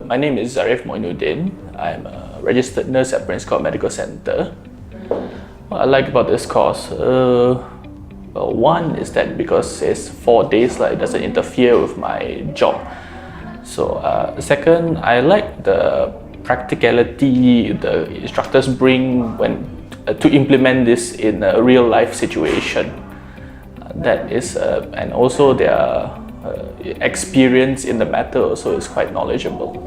My name is Zharif. I'm a registered nurse at Prince Court Medical Center. What I like about this course, well, one is that because it's 4 days, it doesn't interfere with my job. So second, I like the practicality the instructors bring when to implement this in a real life situation. That is, and also their experience in the matter also is quite knowledgeable.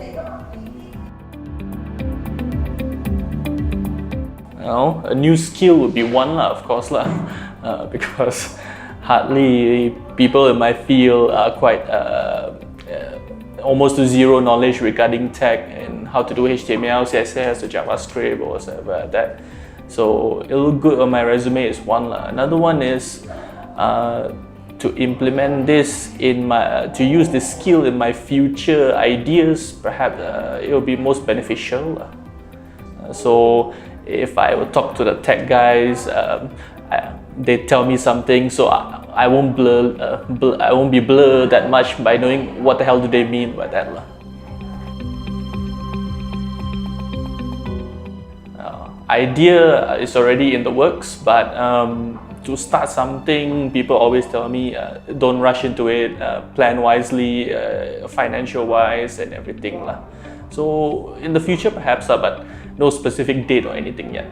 A new skill would be one, of course, because hardly people in my field are quite almost to zero knowledge regarding tech and how to do HTML, CSS, or JavaScript or whatever like that. So it'll look good on my resume is one. Another one is to implement this to use this skill in my future ideas. Perhaps it will be most beneficial. So if I will talk to the tech guys, they tell me something, so I won't be blurred that much by knowing what the hell do they mean by that. Idea is already in the works, but to start something, people always tell me don't rush into it, plan wisely, financial wise and everything. So in the future perhaps, but no specific date or anything yet.